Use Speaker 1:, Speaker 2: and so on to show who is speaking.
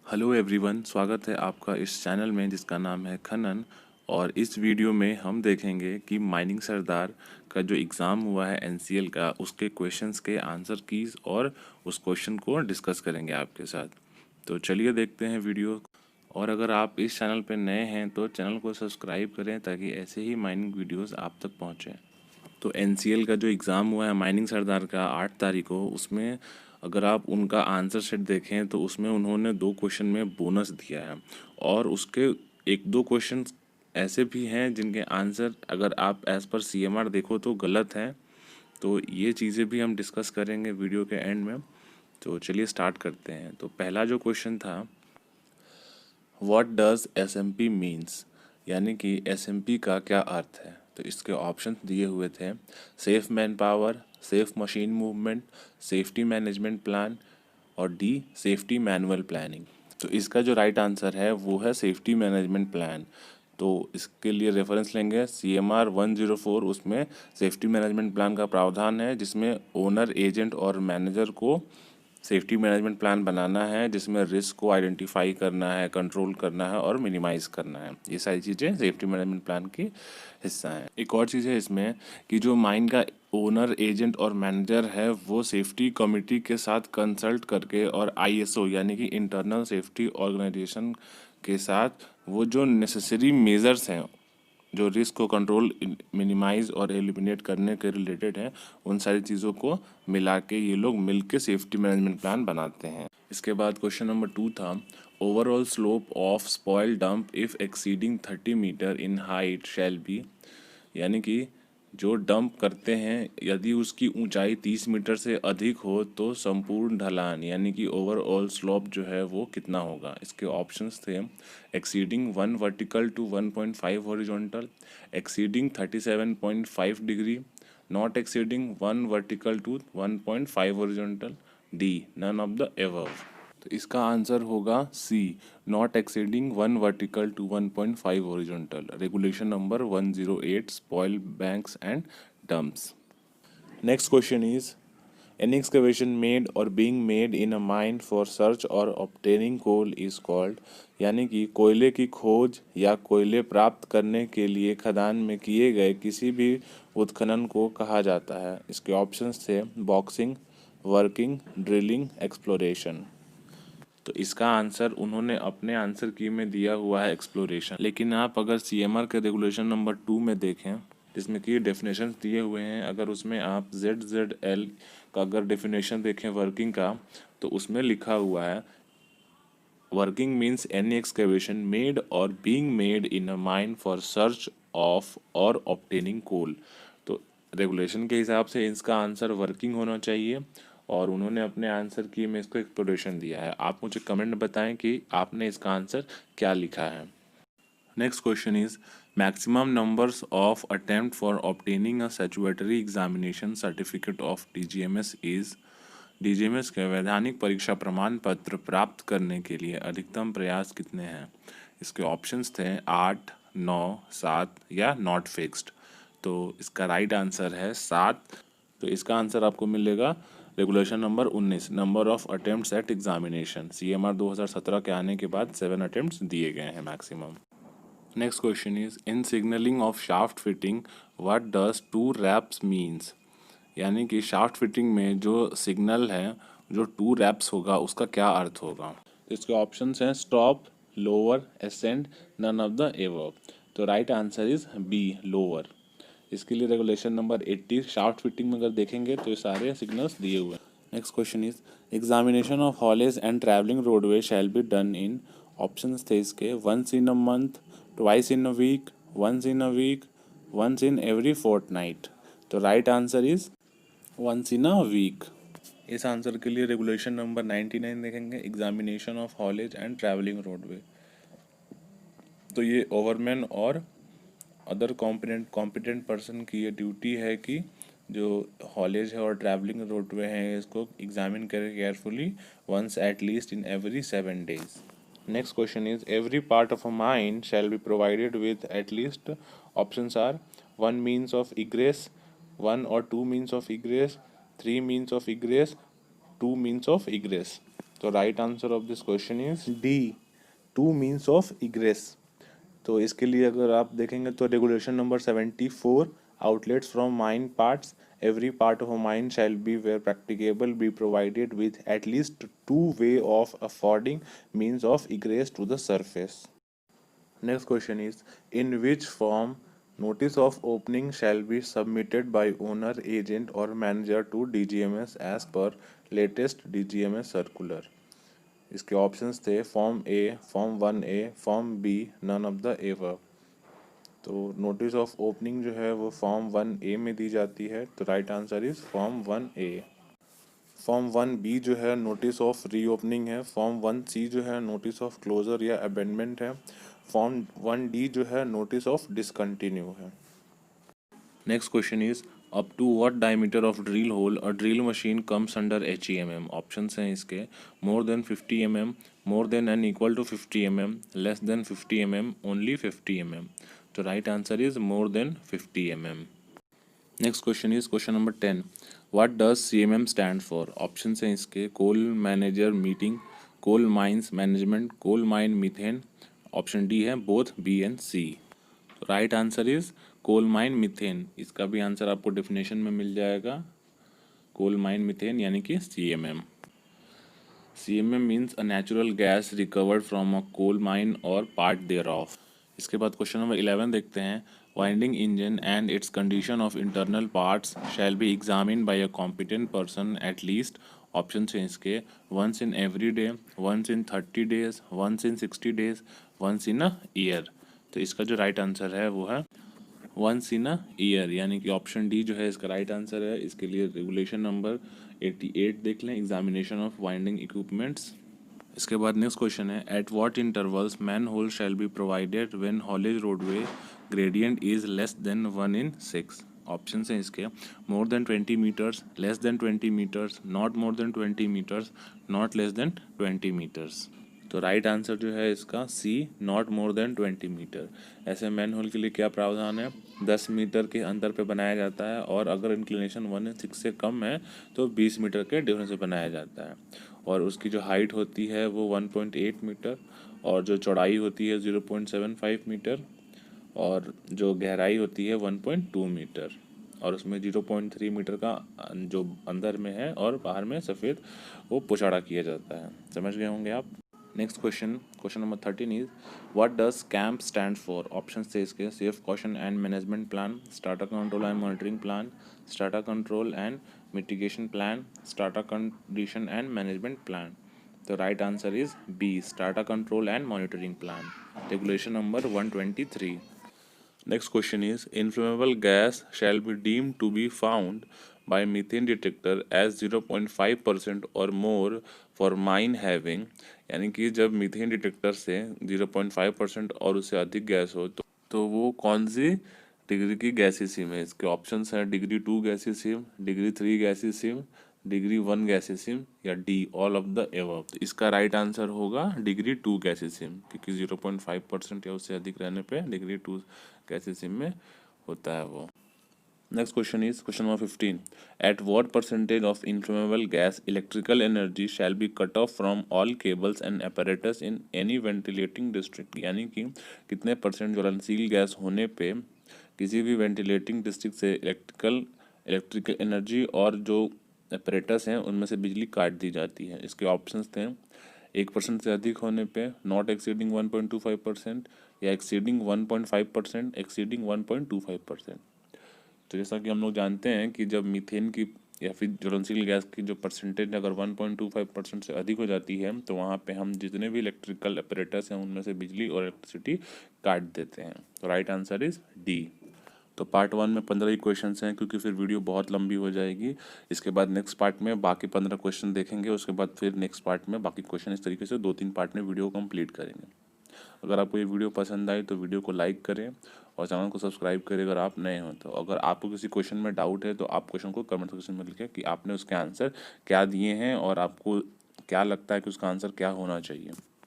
Speaker 1: Hello everyone, स्वागत है आपका इस चैनल में जिसका नाम है खनन। और इस वीडियो में हम देखेंगे कि माइनिंग सरदार का जो एग्ज़ाम हुआ है एनसीएल का, उसके क्वेश्चंस के आंसर कीज़ और उस क्वेश्चन को डिस्कस करेंगे आपके साथ। तो चलिए देखते हैं वीडियो। और अगर आप इस चैनल पर नए हैं तो चैनल को सब्सक्राइब करें ताकि ऐसे ही माइनिंग वीडियोज़ आप तक पहुँचें। तो एनसीएल का जो एग्ज़ाम हुआ है माइनिंग सरदार का 8 तारीख को, उसमें अगर आप उनका आंसर सेट देखें तो उसमें उन्होंने 2 क्वेश्चन में बोनस दिया है। और उसके 1-2 क्वेश्चन ऐसे भी हैं जिनके आंसर अगर आप एज़ पर सीएमआर देखो तो गलत हैं। तो ये चीज़ें भी हम डिस्कस करेंगे वीडियो के एंड में। तो चलिए स्टार्ट करते हैं। तो पहला जो क्वेश्चन था, व्हाट डज एसएमपी मीन्स, यानी कि एसएमपी का क्या अर्थ है। तो इसके ऑप्शन दिए हुए थे, safe man power, safe machine movement, safety management plan और डी सेफ्टी मैनुअल प्लानिंग। तो इसका जो राइट आंसर है वो है सेफ्टी मैनेजमेंट प्लान। तो इसके लिए रेफरेंस लेंगे CMR 104, उसमें सेफ्टी मैनेजमेंट प्लान का प्रावधान है जिसमें ओनर, एजेंट और मैनेजर को सेफ्टी मैनेजमेंट प्लान बनाना है, जिसमें रिस्क को आइडेंटिफाई करना है, कंट्रोल करना है और मिनिमाइज़ करना है। ये सारी चीज़ें सेफ्टी मैनेजमेंट प्लान की हिस्सा हैं। एक और चीज़ है इसमें कि जो माइन का ओनर, एजेंट और मैनेजर है वो सेफ्टी कमिटी के साथ कंसल्ट करके और ISO यानी कि इंटरनल सेफ्टी ऑर्गेनाइजेशन के साथ वो जो नेसेसरी मेजर्स हैं, जो रिस्क को कंट्रोल, मिनिमाइज और एलिमिनेट करने के रिलेटेड हैं, उन सारी चीज़ों को मिला के ये लोग मिल के सेफ्टी मैनेजमेंट प्लान बनाते हैं। इसके बाद क्वेश्चन नंबर 2 था, overall slope of spoil dump if exceeding 30 metre in height shall be, यानी कि जो डंप करते हैं यदि उसकी ऊंचाई 30 मीटर से अधिक हो तो संपूर्ण ढलान यानी कि ओवरऑल स्लोप जो है वो कितना होगा। इसके ऑप्शंस थे, exceeding 1 vertical to 1.5 horizontal, exceeding 37.5 degree, not exceeding 1 vertical to 1.5 horizontal, D none of the above. तो इसका आंसर होगा C, not exceeding 1 vertical to 1.5 horizontal, regulation number 108, spoil banks and dumps. Next question is, any excavation made or being made in a mine for search or obtaining coal is called, यानी कि कोयले की खोज या कोयले प्राप्त करने के लिए खदान में किए गए किसी भी उत्खनन को कहा जाता है। इसके ऑप्शंस थे, बॉक्सिंग, वर्किंग, ड्रिलिंग, एक्सप्लोरेशन। तो इसका आंसर उन्होंने अपने आंसर की में दिया हुआ है एक्सप्लोरेशन। लेकिन आप अगर CMR के रेगुलेशन नंबर 2 में देखें जिसमें कि डेफिनेशन दिए हुए हैं, अगर उसमें आप ZZL का अगर डेफिनेशन देखें वर्किंग का, तो उसमें लिखा हुआ है, working means any excavation made or being made in a mine for search of or obtaining coal. तो रेगुलेशन के हिसाब से इसका आंसर वर्किंग होना चाहिए और उन्होंने अपने आंसर की में इसको एक्सप्लोरेशन दिया है। आप मुझे कमेंट बताएं कि आपने इसका आंसर क्या लिखा है। Next question is, maximum numbers of attempt for obtaining a statutory examination certificate of DGMS is, DGMS के वैधानिक परीक्षा प्रमाण पत्र प्राप्त करने के लिए अधिकतम प्रयास कितने हैं। इसके ऑप्शंस थे 8, 9, 7 या नॉट फिक्स्ड। तो इसका राइट आंसर है 7। तो इसका आंसर आपको मिलेगा regulation number 19, number of attempts at examination. CMR 2017 के आने के बाद 7 अटेम्प्ट्स दिए गए हैं maximum. Next question is, in signalling of shaft fitting what does two raps means, यानी कि शाफ्ट फिटिंग में जो सिग्नल है, जो 2 रैप्स होगा उसका क्या अर्थ होगा। तो इसके ऑप्शंस हैं, stop, lower, ascend, none of the above. तो right answer is B, lower. इसके लिए रेगुलेशन नंबर 80 शाफ्ट फिटिंग में अगर देखेंगे तो ये सारे सिग्नल्स दिए हुए हैं। Next question is, examination of haulage and travelling roadway shall be done in, options थे इसके, once in a month, twice in a week, once in a week, once in every fortnight. तो right answer is once in a week. इस answer के लिए regulation number 99 देखेंगे, examination of haulage and travelling roadway. तो ये ओवरमैन और other competent person की ये ड्यूटी है कि जो हॉलेज है और ट्रैवलिंग रोडवे हैं इसको एग्जामिन करें carefully once at least in every 7 days. Next question is, every part of a mine shall be provided with at least, options are, 1 means of egress, 1 or 2 means of egress, 3 means of egress, 2 means of egress. तो right answer of this question is D, two means of egress. तो इसके लिए अगर आप देखेंगे तो regulation number 74, outlets from mine parts, every part of a mine shall be where practicable be provided with at least two way of affording means of egress to the surface. Next question is, in which form notice of opening shall be submitted by owner, agent or manager to DGMS as per latest DGMS circular? इसके options थे form A, form 1A, form B, none of the above. तो notice of opening जो है वो form 1A में दी जाती है, तो right answer is form 1A। Form 1B जो है नोटिस ऑफ रीओपनिंग है। फॉर्म 1C जो है नोटिस ऑफ क्लोजर या अबेंडमेंट है। फॉर्म 1D जो है नोटिस ऑफ डिसकंटिन्यू है। Next question is, up to what diameter of drill hole a drill machine comes under HEMM? Options हैं इसके, more than 50 mm, more than and equal to 50 mm, less than 50 mm, only 50 mm। तो right answer is more than 50 mm। Next question is question number 10, what does CMM stand for? Options हैं इसके, coal manager meeting, coal mines management, coal mine methane, option D है both B and C। Right answer is coal mine methane. इसका भी answer आपको definition में मिल जाएगा, कोल mine methane यानी कि CMM। CMM means a natural gas recovered from a coal mine और part thereof. इसके बाद क्वेश्चन नंबर 11 देखते हैं, winding engine and its condition of internal parts shall be examine by a competent person at least, option हैं इसके, once in every day, once in 30 days, once in 60 days, once in a year. तो इसका जो right answer है वो है once in a year, यानी कि ऑप्शन डी जो है इसका राइट आंसर है। इसके लिए रेगुलेशन नंबर 88 देख लें, एग्जामिनेशन ऑफ वाइंडिंग इक्विपमेंट्स। इसके बाद नेक्स्ट क्वेश्चन है, at what intervals man hole shall be provided when haulage roadway gradient is less than 1/6। Option हैं इसके, more than 20 metres, less than 20 metres, not more than 20 metres, not less than 20 metres. तो right answer जो है इसका C, not more than 20 metre. ऐसे man hole के लिए क्या प्रावधान है, 10 मीटर के अंतर पे बनाया जाता है, और अगर इंक्लिनेशन 1/6 से कम है तो 20 मीटर के डिफरेंस से बनाया जाता है। और उसकी जो हाइट होती है वो 1.8 मीटर, और जो चौड़ाई होती है 0.75 मीटर, और जो गहराई होती है 1.2 मीटर, और उसमें 0.3 मीटर का जो अंदर में है और बाहर में सफ़ेद वो पुछाड़ा किया जाता है। समझ गए होंगे आप। Next question, question number 13 is, what does camp stand for? Option थे इसके, safe caution and management plan, starter control and monitoring plan, starter control and mitigation plan, starter condition and management plan. तो right answer is B, starter control and monitoring plan, regulation number 123। Next question is, inflammable gas shall be deemed to be found by methane detector as 0.5% or more for mine having, यानी कि जब methane detector से 0.5% और उससे अधिक gas हो तो वो कौन सी डिग्री की गैसीसिम है? इसके ऑप्शंस हैं, डिग्री 2 गैसीसिम, डिग्री 3 गैसीसिम, डिग्री 1 गैसीसिम, या D all of the above. तो इसका राइट आंसर होगा डिग्री 2 गैसीसिम, क्योंकि 0.5% या उससे अधिक रहने पे डिग्री 2 गैसीसिम में होता है वो। Next question is question number 15, at what percentage of inflammable gas electrical energy shall be cut off from all cables and apparatus in any ventilating district, यानी कि कितने परसेंट ज्वलनशील गैस होने पे किसी भी वेंटिलेटिंग डिस्ट्रिक्ट से इलेक्ट्रिकल एनर्जी और जो apparatus हैं उनमें से बिजली काट दी जाती है। इसके ऑप्शंस थे, 1% से अधिक होने पे, नॉट एक्सीडिंग 1.25%, या एक्सीडिंग 1.5%, एक्सीडिंग 1.25%। तो जैसा कि हम लोग जानते हैं कि जब मीथेन की या फिर ज्वलनशील गैस की जो परसेंटेज अगर 1.25% से अधिक हो जाती है तो वहाँ पे हम जितने भी इलेक्ट्रिकल apparatus हैं उनमें से बिजली और इलेक्ट्रिसिटी काट देते हैं। तो राइट आंसर इज डी। तो पार्ट 1 में 15 ही क्वेश्चन हैं, क्योंकि फिर वीडियो बहुत लंबी हो जाएगी। इसके बाद नेक्स्ट पार्ट में बाकी 15 क्वेश्चन देखेंगे, उसके बाद फिर नेक्स्ट पार्ट में बाकी क्वेश्चन। इस तरीके से 2-3 पार्ट में वीडियो कंप्लीट करेंगे। अगर आपको ये वीडियो पसंद आए तो वीडियो को लाइक करें और चैनल को सब्सक्राइब करें अगर आप नए हो तो। अगर आपको किसी क्वेश्चन में डाउट है तो आप क्वेश्चन को कमेंट सेक्शन में लिखें कि आपने उसके आंसर क्या दिए हैं और आपको क्या लगता है कि उसका आंसर क्या होना चाहिए।